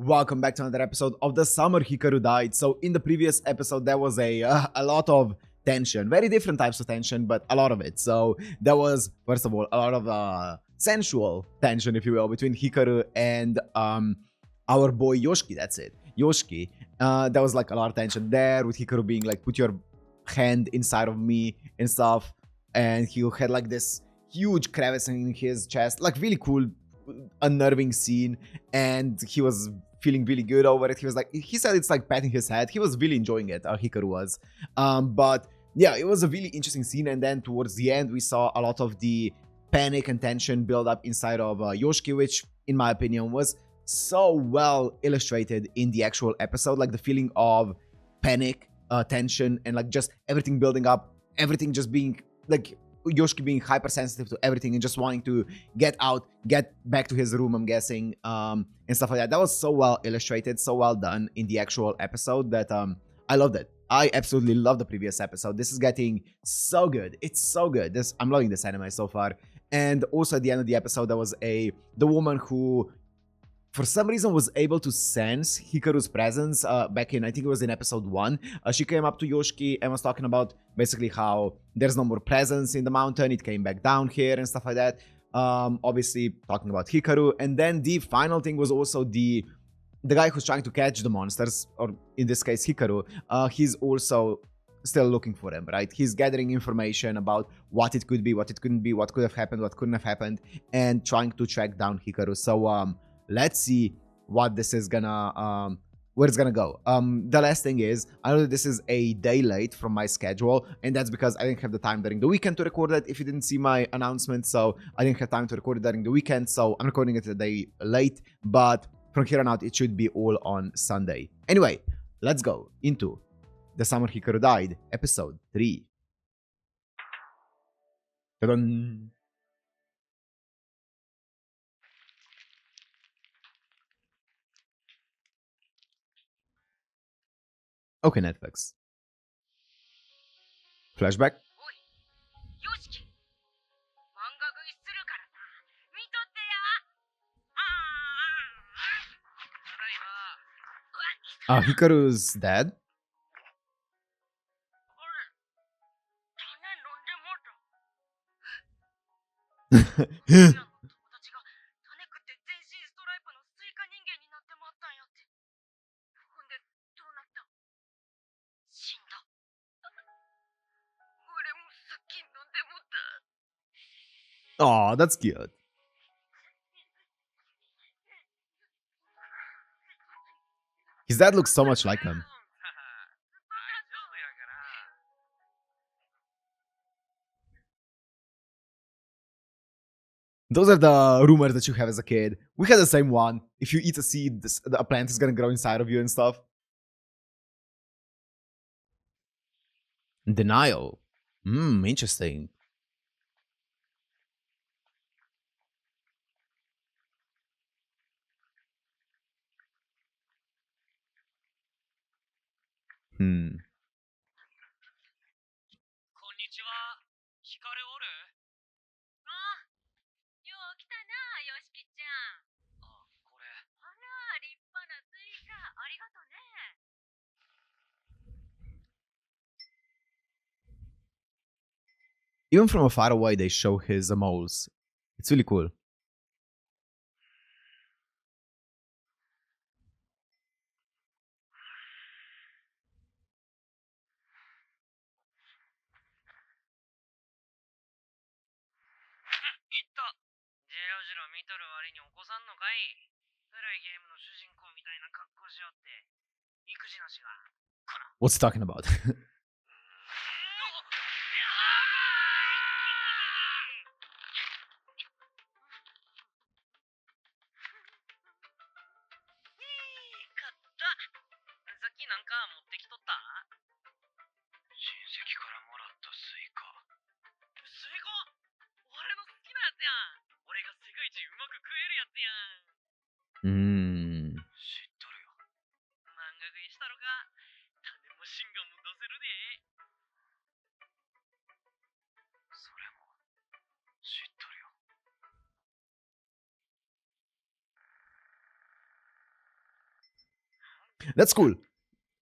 welcome back to another episode of the summer Hikaru died. So in the previous episode there was a lot of tension, very different types of tension, but a lot of it. So there was, first of all, a lot of sensual tension, if you will, between Hikaru and our boy Yoshiki. That's it, Yoshiki. There was like a lot of tension there, with Hikaru being like, put your hand inside of me and stuff, and he had like this huge crevice in his chest, like really cool, unnerving scene, and he was feeling really good over it. He was like, he said it's like patting his head. He was really enjoying it, Hikaru was. But yeah, it was a really interesting scene. And then towards the end, we saw a lot of the panic and tension build up inside of Yoshiki, which in my opinion was so well illustrated in the actual episode. Like the feeling of panic, tension, and like just everything building up, everything just being like Yoshiki being hypersensitive to everything and just wanting to get out, get back to his room, I'm guessing, and stuff like that. That was so well illustrated, so well done in the actual episode that I loved it. I absolutely love the previous episode. This is getting so good. It's so good. I'm loving this anime so far. And also at the end of the episode, there was the woman who, for some reason, was able to sense Hikaru's presence back in, I think it was in episode 1. She came up to Yoshiki and was talking about basically how there's no more presence in the mountain, it came back down here and stuff like that. Obviously talking about Hikaru. And then the final thing was also the guy who's trying to catch the monsters, or in this case Hikaru. He's also still looking for them, right? He's gathering information about what it could be, what it couldn't be, what could have happened, what couldn't have happened, and trying to track down Hikaru. So let's see what this is gonna where it's gonna go. The last thing is, I know that this is a day late from my schedule, and that's because I didn't have the time during the weekend to record it. If you didn't see my announcement, so I didn't have time to record it during the weekend, so I'm recording it a day late. But from here on out, it should be all on Sunday. Anyway, let's go into The Summer Hikaru Died, episode 3. Ta-dun! Okay, Netflix. Flashback? Hikaru's dad? Oh, that's cute. His dad looks so much like him. Those are the rumors that you have as a kid. We had the same one. If you eat a seed, a plant is gonna grow inside of you and stuff. Denial. Interesting. Hmm. Even from far away, they show his moles. It's really cool. What's he talking about? Hmm. That's cool.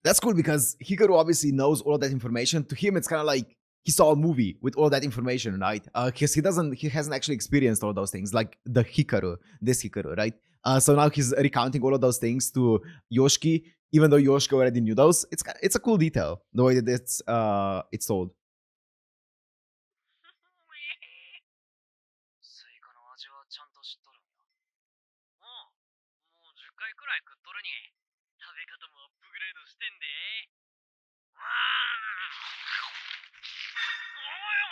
That's cool because Hikaru obviously knows all of that information. To him, it's kind of like he saw a movie with all that information, right? Because he hasn't actually experienced all those things, like the Hikaru, this Hikaru, right? So now he's recounting all of those things to Yoshiki, even though Yoshiki already knew those. It's a cool detail the way that it's told. スイカの味はちゃんと知っとるんや。もう10回くらい食っとるに。食べ方もアップグレードしてんで。わあ。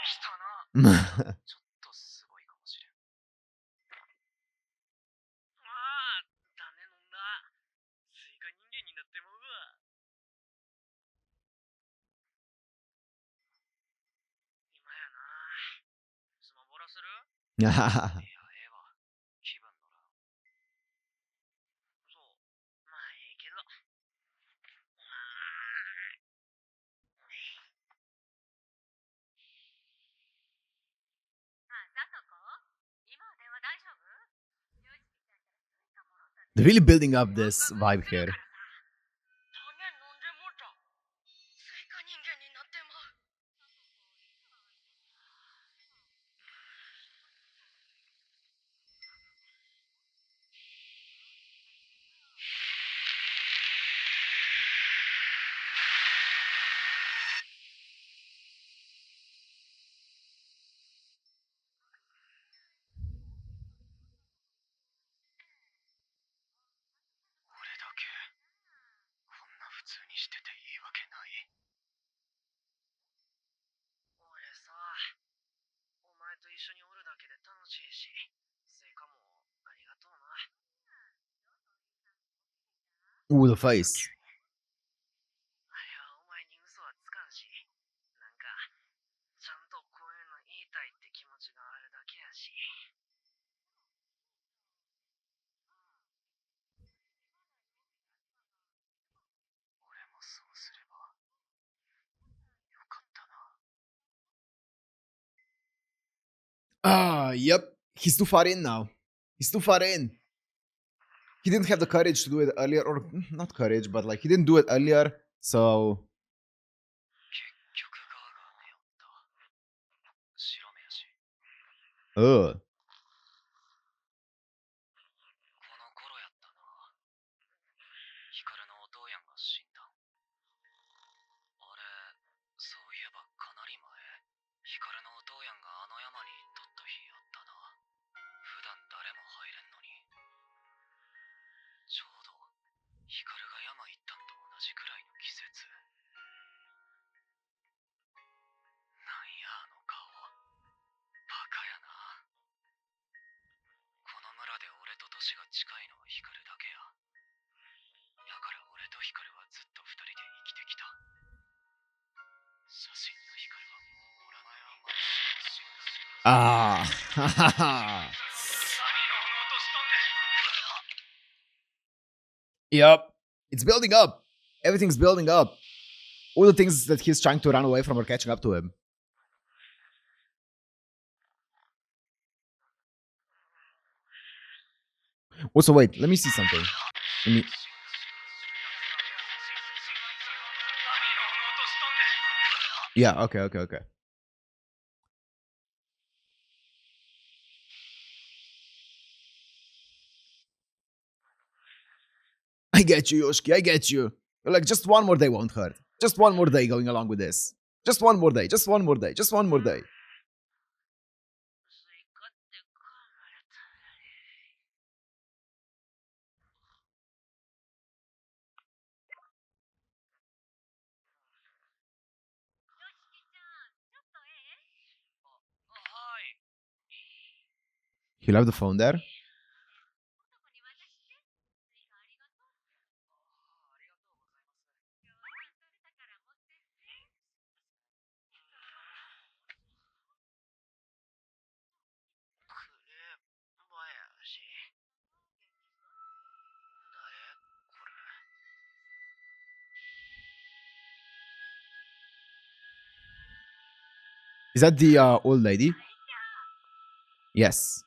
来たな。ちょっとすごいかもしれん。ああ、種飲んだ。スイカ人間になってまうわ。今やな。スマボラする？いや、ええわ。気分乗らん。そう。まあええけど。They're really building up this vibe here. Ooh, the face. Yep. He's too far in now. He's too far in. He didn't have the courage to do it earlier, or not courage, but like he didn't do it earlier, so. Ugh. ああ。Yep. It's building up. Everything's building up. All the things that he's trying to run away from are catching up to him. Also, wait, let me see something. Let me... Yeah, okay. I get you, Yoshiki, I get you. You're like, just one more day won't hurt. Just one more day going along with this. Just one more day, just one more day, just one more day. He left the phone there? Is that the old lady? Yes.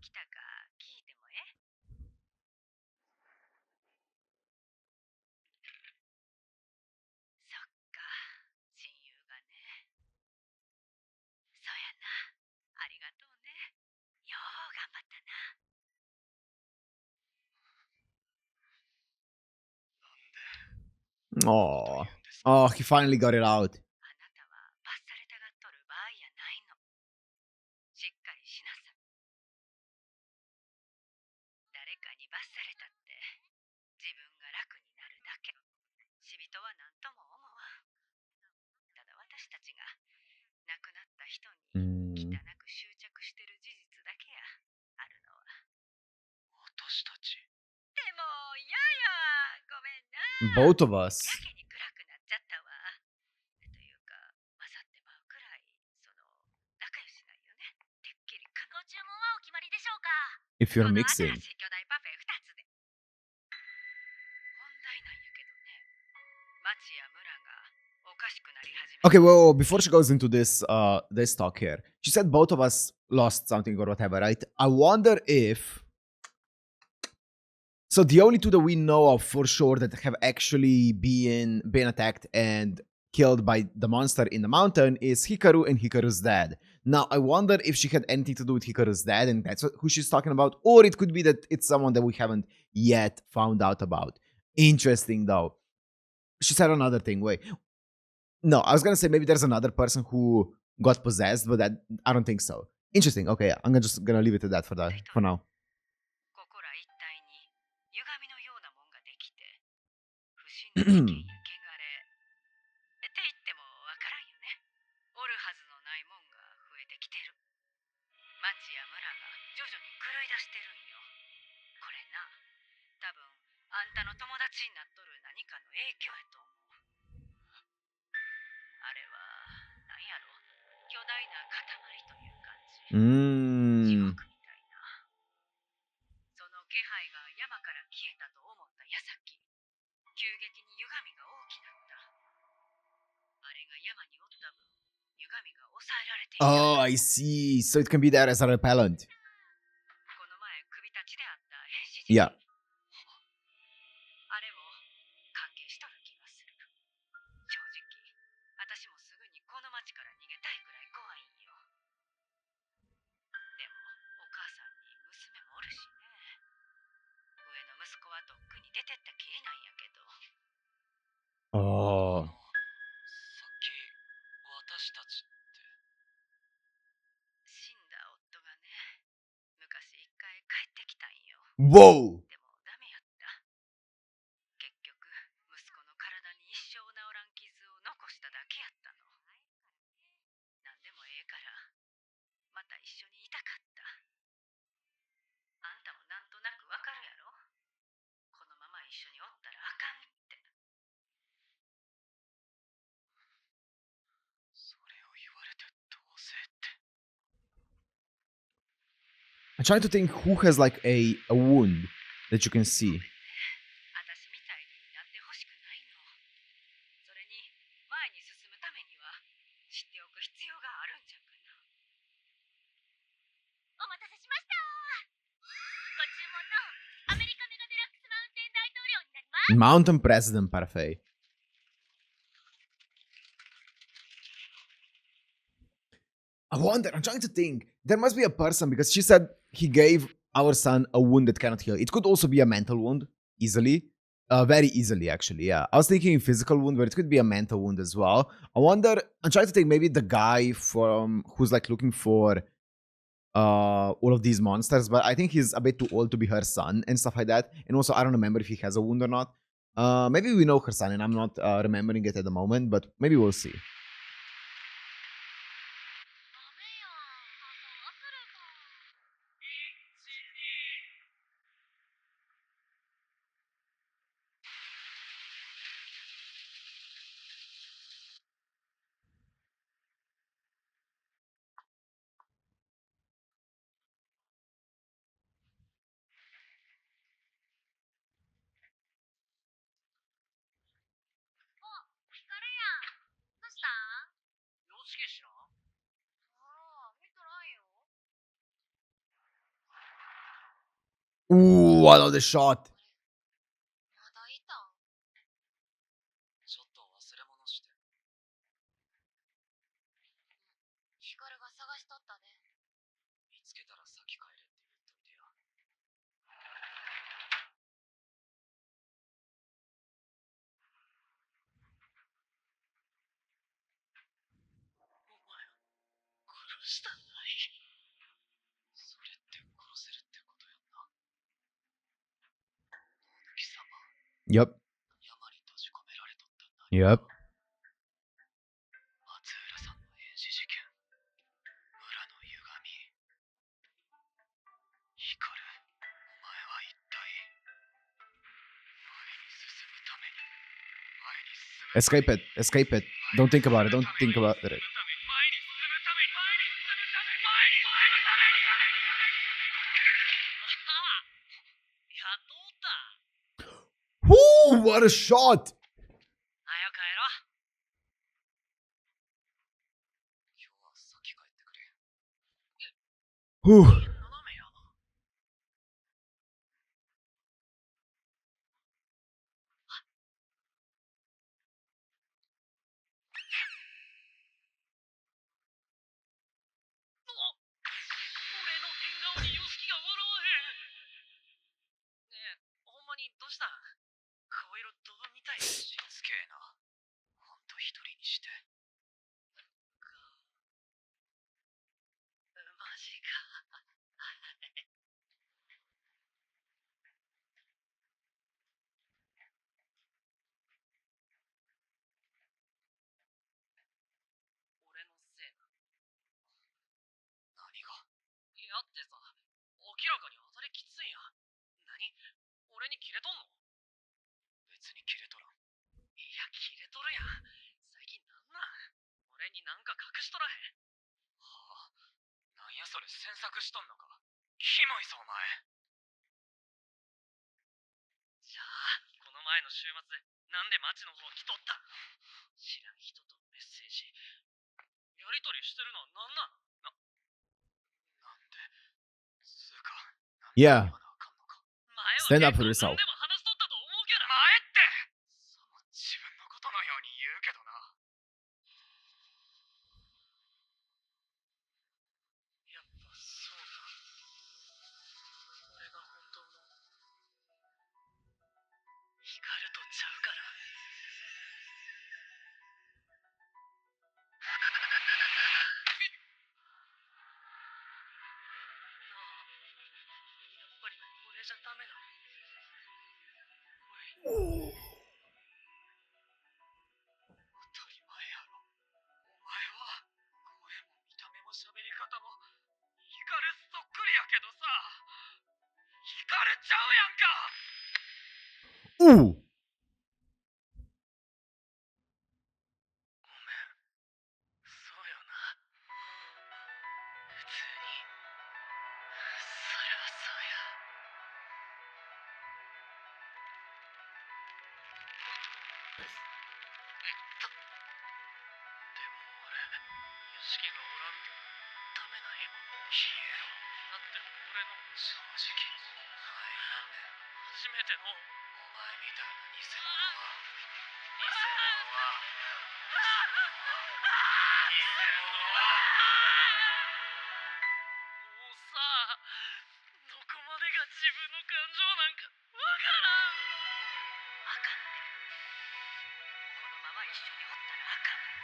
きたか聞いてもそっか、親友がね。そやな。ありがとうね。よう頑張ったな。Oh. Oh, he finally got it out. あなたは罰されたがっとる場合やないの。しっかりしなさい。誰かに罰されたって自分が楽になるだけ。死人は何とも思わん。ただ私たちが亡くなった人に汚く執着してる事実だけやあるのは。私たち。でもいややごめんな。Both of us. やけに暗くなっちゃったわ。というか混ざってまうくらい仲良しないよね。てっきりご注文はお決まりでしょうか。 If you're この mixing. 新しい巨大パフェ2つで。本題なんやけどね。町や村がおかしくなり始めた。 Okay, well, before she goes into this talk here, she said both of us lost something or whatever, right? I wonder if... So the only two that we know of for sure that have actually been attacked and killed by the monster in the mountain is Hikaru and Hikaru's dad. Now, I wonder if she had anything to do with Hikaru's dad and that's who she's talking about, or it could be that it's someone that we haven't yet found out about. Interesting, though. She said another thing. Wait. No, I was gonna say maybe there's another person who got possessed, but I don't think so. Interesting. Okay, yeah, I'm just gonna leave it at that for now. ここら一帯に歪みのようなもんができて、不審な事件や汚れって言ってもわからんよね。おるはずのないもんが増えてきてる。町や村が徐々に狂い出してるんよ。これな、多分あんたの友達になっとる何かの影響やと思う。あれは何やろ、巨大な塊という感じ。地獄みたいな。その気配が山から消えたと思った矢先、急激に歪みが大きなった。あれが山におった分、歪みが抑えられていた。Oh, I see. So it can be there as a repellent. この前首たちであった変死Yeah. あれも関係しとる気がする。正直、私もすぐにこの町から逃げたいくらい怖いんよ。でも、お母さんに娘もおるしね。上の息子はとっくに出てったきりなんやけど。Oh. さっき、私たちって。死んだ夫がね、昔一回帰ってきたんよ。 Whoa. でもダメやった。結局、息子の体に一生治らん傷を残しただけやったの。なんでもええから、また一緒にいたかった。あんたもなんとなくわかるやろ？このまま一緒におったらあかんって。それを言われてどうせって。I'm trying to think who has like a wound that you can see. 私みたいになってほしくないの。それに、前に進むためには知っておく必要があるんじゃかな。お待たせしました。ご注文のアメリカメガデラックスマウンテン大統領になります。 Mountain President Parfait. I wonder, I'm trying to think. There must be a person because she said he gave our son a wound that cannot heal. It could also be a mental wound, easily. Very easily, actually, yeah. I was thinking physical wound, but it could be a mental wound as well. I wonder, I'm trying to think maybe the guy who's like looking for all of these monsters, but I think he's a bit too old to be her son and stuff like that. And also, I don't remember if he has a wound or not. Maybe we know her son and I'm not remembering it at the moment, but maybe we'll see. Ooh, I love the shot. まだいたん？ちょっと忘れ物して。ヒカルが探しとったで。見つけたら先帰れって言っといてよ。お前殺したんない。それって殺せるってことやんな。大貫様、 Yep. 山に閉じ込められとったんだ。 Yep. 松浦さんの変死事件、村の歪み。光、お前は一体前に進むために、前に進む Escape it. Escape it. Don't think about it. Don't think about it. 前に進むために、前に進むために、前に進むために、前に進むために。やっとおった。 Ooh, what a shot. はよ帰ろう。今日は先帰ってくれ。 Whew. 斜めやな。俺の変顔にヨシキが笑わへん。ねえ、ほんまにどうしたん？顔色ドブみたいだし。しつけえな。ほんと一人にして。マジか。俺のせいな。何が？いやってさ、明らかに当たりきついやん。何？俺にキレとんの？別にキレとらん。いや、キレとるやん。最近なんなん？俺になんか隠しとらへん。はあ、なんやそれ、詮索しとんのか。キモいぞ、お前。じゃあ、この前の週末、なんで町の方来とったん？知らん人とメッセージ。やりとりしてるのはなんなん？なんで、つうか、なんで Yeah. 言わなあかんのか。 Stand up for 前 yourself. は結構何でも話しとったと思うけど。前って、さも自分のことのように言うけどな。やっぱそうな。俺が本当の光とちゃうから。なあ、やっぱり俺じゃダメなの？おい、当たり前やろ。お前は声も見た目も喋り方も光そっくりやけどさ、光ちゃうやんか。 Ooh. ごめん、そうよな。普通に、そりゃそうや。でも俺、ヨシキがおらんとダメなんや。消えろ。だって俺の正直、お前なんねん。初めてのお前みたいな偽物は、偽物は、偽物は。もうさ、どこまでが自分の感情なんかわからん。あかんって。このまま一緒におったらあかんって。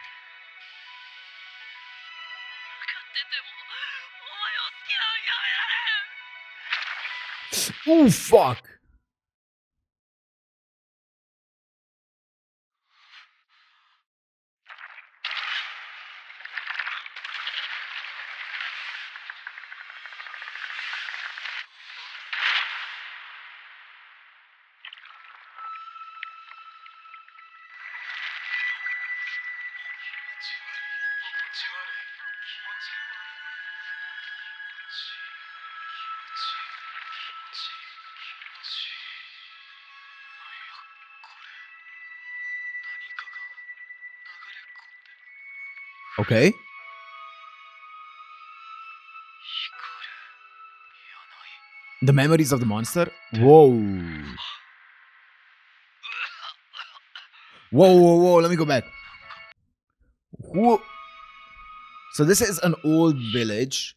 分かってても、お前を好きなんやめられん。 Ooh, fuck. 何かが流れ込んで。 Okay. 光るやない。The memories of the monster? Whoa. Whoa. Let me go back. Whoa. So this is an old village.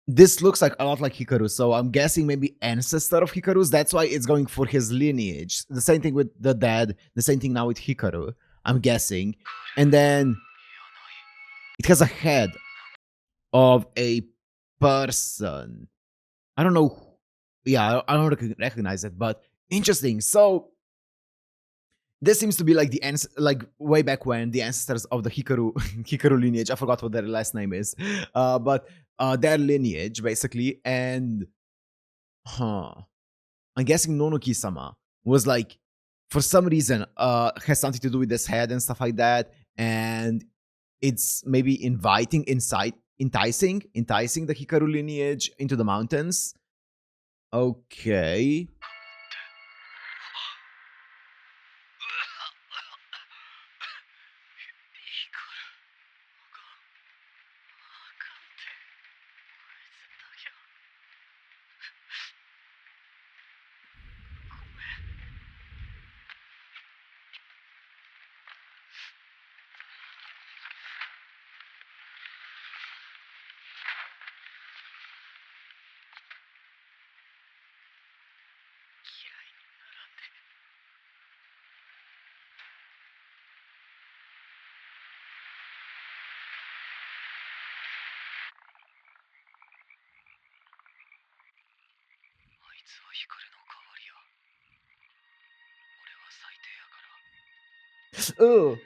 This looks like a lot like Hikaru, so I'm guessing maybe ancestor of Hikaru's. That's why it's going for his lineage. The same thing with the dad. The same thing now with Hikaru, I'm guessing. And then it has a head of a person. I don't know. Yeah, I don't recognize it, but interesting. So this seems to be like the like way back when the ancestors of the Hikaru Hikaru lineage. I forgot what their last name is, but their lineage basically. And I'm guessing Nonoki-sama was like, for some reason, has something to do with this head and stuff like that, and it's maybe enticing the Hikaru lineage into the mountains. Okay. Oh.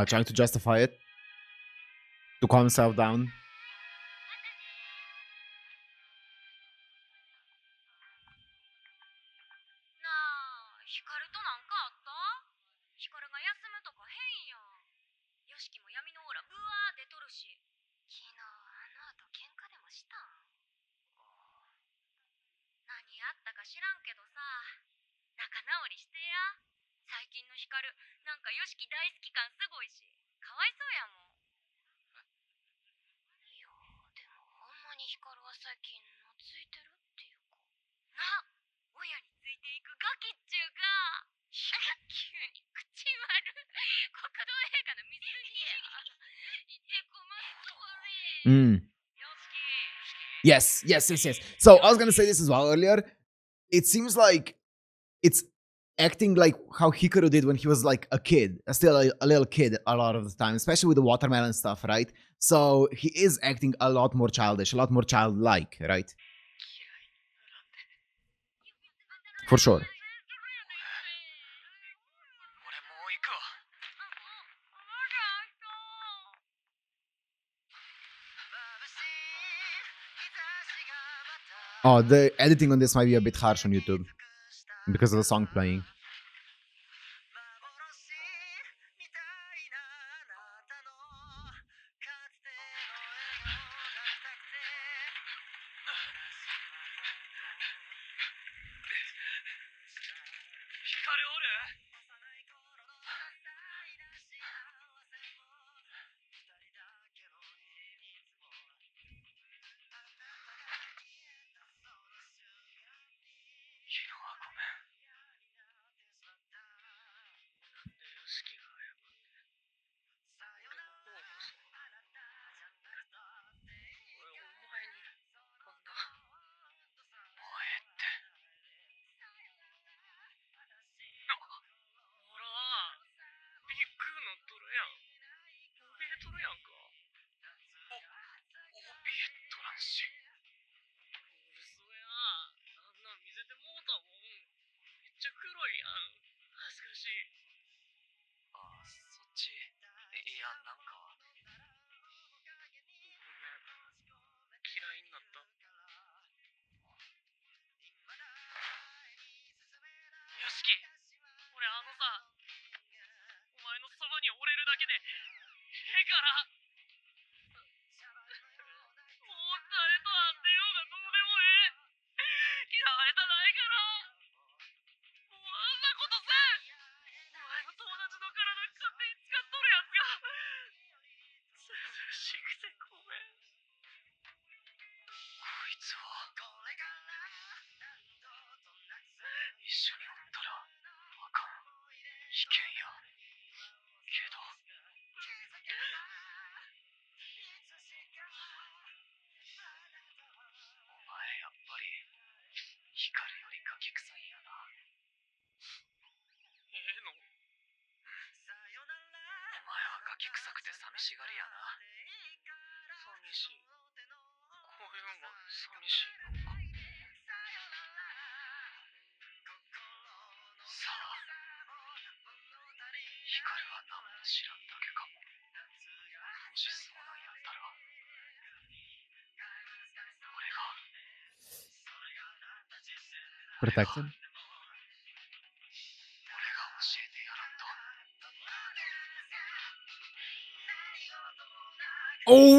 Trying to justify it to calm himself down. Yes. So I was gonna say this as well earlier. It seems like it's acting like how Hikaru did when he was like a kid, still a little kid a lot of the time, especially with the watermelon stuff, right? So he is acting a lot more childish, a lot more childlike, right? For sure. Oh, the editing on this might be a bit harsh on YouTube because of the song playing. 危険や。けど。お前やっぱり、光よりガキ臭いんやな。の？お前はガキ臭くて寂しがりやな。寂しい。こういうのが寂しいのか。さあ、光は何も知らんだけかも。もしそうなんやったら、俺が Protect him? 俺が教えてやらんと。Oh!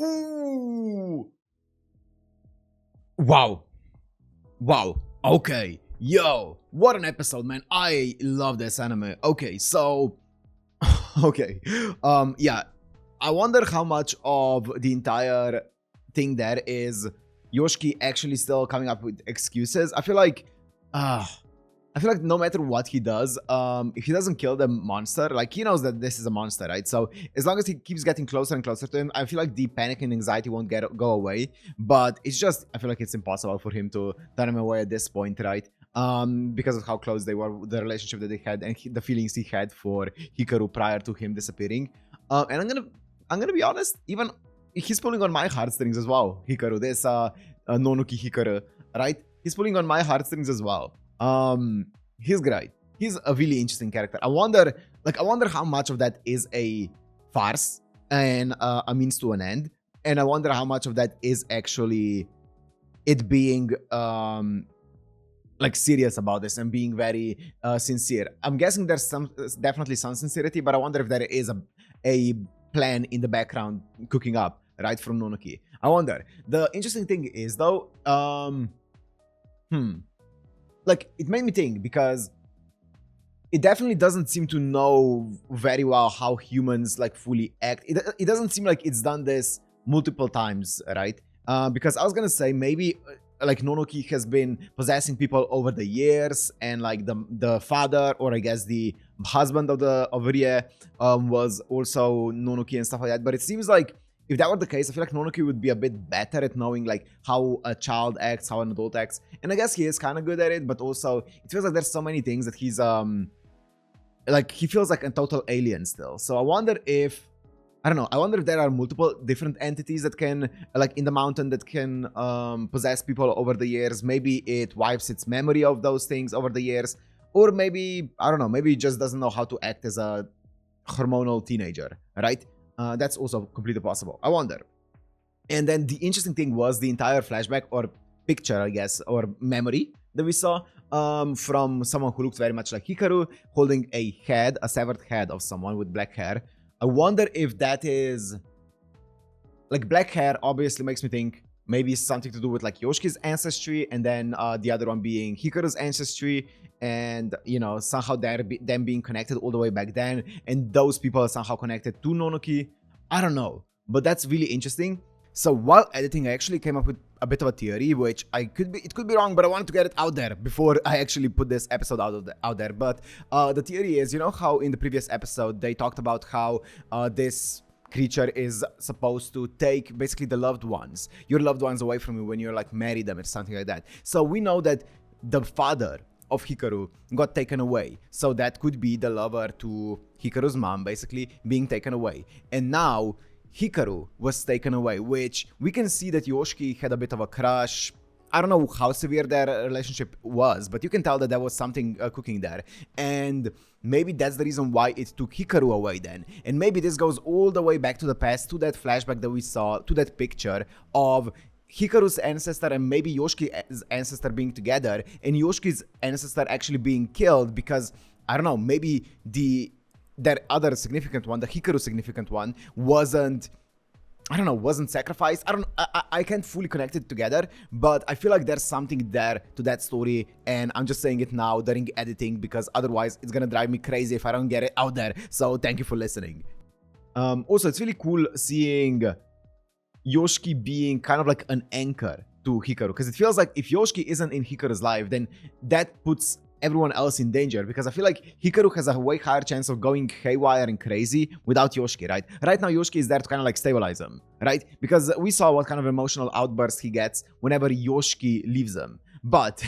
Ooh! Wow. Wow. Okay. Yo, what an episode, man. I love this anime. Okay, so okay. Yeah. I wonder how much of the entire thing there is Yoshiki actually still coming up with excuses. I feel like no matter what he does, if he doesn't kill the monster, like he knows that this is a monster, right? So as long as he keeps getting closer and closer to him, I feel like the panic and anxiety won't go away. But it's just, I feel like it's impossible for him to turn him away at this point, right? Because of how close they were, the relationship that they had, and the feelings he had for Hikaru prior to him disappearing. And I'm gonna be honest, even he's pulling on my heartstrings as well. Hikaru, this Nonuki Hikaru, right? He's pulling on my heartstrings as well. He's great. He's a really interesting character. I wonder how much of that is a farce and a means to an end, and I wonder how much of that is actually it being like serious about this and being very sincere. I'm guessing there's definitely some sincerity, but I wonder if there is a plan in the background cooking up right from Nonoki. I wonder. The interesting thing is though, like it made me think because it definitely doesn't seem to know very well how humans like fully act. It doesn't seem like it's done this multiple times, right? Because I was gonna say maybe like Nonoki has been possessing people over the years, and like the father, or I guess the husband of Rie was also Nonoki and stuff like that. But it seems like if that were the case, I feel like Nonoki would be a bit better at knowing like how a child acts, how an adult acts. And I guess he is kind of good at it, but also it feels like there's so many things that he's like he feels like a total alien still. So I wonder if I wonder if there are multiple different entities that can like in the mountain that can possess people over the years. Maybe it wipes its memory of those things over the years, or maybe I don't know, maybe it just doesn't know how to act as a hormonal teenager, right? That's also completely possible. I wonder. And then the interesting thing was the entire flashback or picture, I guess, or memory that we saw from someone who looks very much like Hikaru, holding a severed head of someone with black hair. I wonder if that is like black hair obviously makes me think maybe something to do with like Yoshiki's ancestry, and then the other one being Hikaru's ancestry, and somehow them being connected all the way back then, and those people are somehow connected to Nonoki. I don't know, but that's really interesting. So while editing, I actually came up with a bit of a theory, which it could be wrong, but I wanted to get it out there before I actually put this episode out there. But the theory is, how in the previous episode they talked about how this creature is supposed to take basically your loved ones away from you when you're like marry them or something like that. So we know that the father of Hikaru got taken away, so that could be the lover to Hikaru's mom basically being taken away, and now Hikaru was taken away, which we can see that Yoshiki had a bit of a crush. I don't know how severe their relationship was, but you can tell that there was something cooking there. And maybe that's the reason why it took Hikaru away then. And maybe this goes all the way back to the past, to that flashback that we saw, to that picture of Hikaru's ancestor and maybe Yoshiki's ancestor being together, and Yoshiki's ancestor actually being killed because, I don't know, maybe their other significant one, the Hikaru significant one, wasn't sacrificed. I can't fully connect it together, but I feel like there's something there to that story, and I'm just saying it now during editing because otherwise it's gonna drive me crazy if I don't get it out there. So thank you for listening. Also, it's really cool seeing Yoshiki being kind of like an anchor to Hikaru, because it feels like if Yoshiki isn't in Hikaru's life, then that puts everyone else in danger, because I feel like Hikaru has a way higher chance of going haywire and crazy without Yoshiki, right? Right now, Yoshiki is there to kind of like stabilize him, right? Because we saw what kind of emotional outburst he gets whenever Yoshiki leaves him. But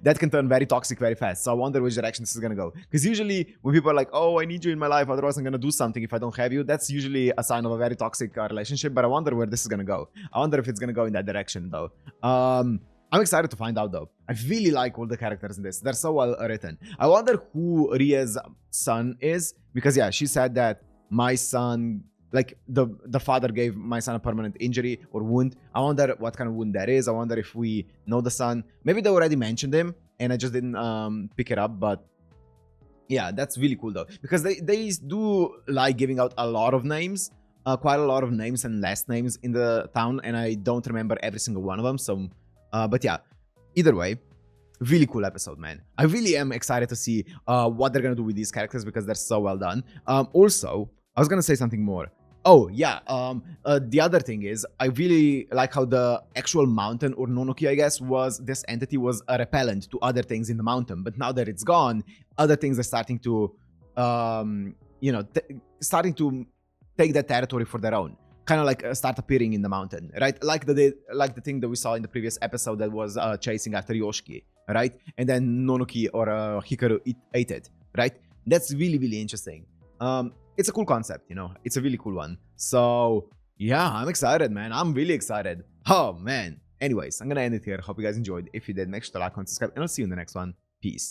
that can turn very toxic very fast. So I wonder which direction this is gonna go. Because usually when people are like, oh, I need you in my life, otherwise I'm gonna do something if I don't have you, that's usually a sign of a very toxic relationship. But I wonder where this is gonna go. I wonder if it's gonna go in that direction though. I'm excited to find out though. I really like all the characters in this. They're so well written. I wonder who Ria's son is. Because yeah, she said that my son, like the father gave my son a permanent injury or wound. I wonder what kind of wound that is. I wonder if we know the son. Maybe they already mentioned him and I just didn't pick it up. But yeah, that's really cool though, because they do like giving out a lot of names, quite a lot of names and last names in the town, and I don't remember every single one of them. So, but yeah, either way, really cool episode, man. I really am excited to see what they're gonna do with these characters because they're so well done. Also, I was gonna say something more. Oh, yeah, the other thing is, I really like how the actual mountain, or Nonoki, I guess, this entity was a repellent to other things in the mountain. But now that it's gone, other things are starting to, starting to take that territory for their own. Kind of like start appearing in the mountain, right? Like the thing that we saw in the previous episode that was chasing after Yoshiki, right? And then Nonoki or Hikaru ate it, right? That's really, really interesting. It's a cool concept, it's a really cool one. So yeah, I'm excited, man. I'm really excited. Oh man. Anyways, I'm gonna end it here. Hope you guys enjoyed. If you did, make sure to like and subscribe, and I'll see you in the next one. Peace.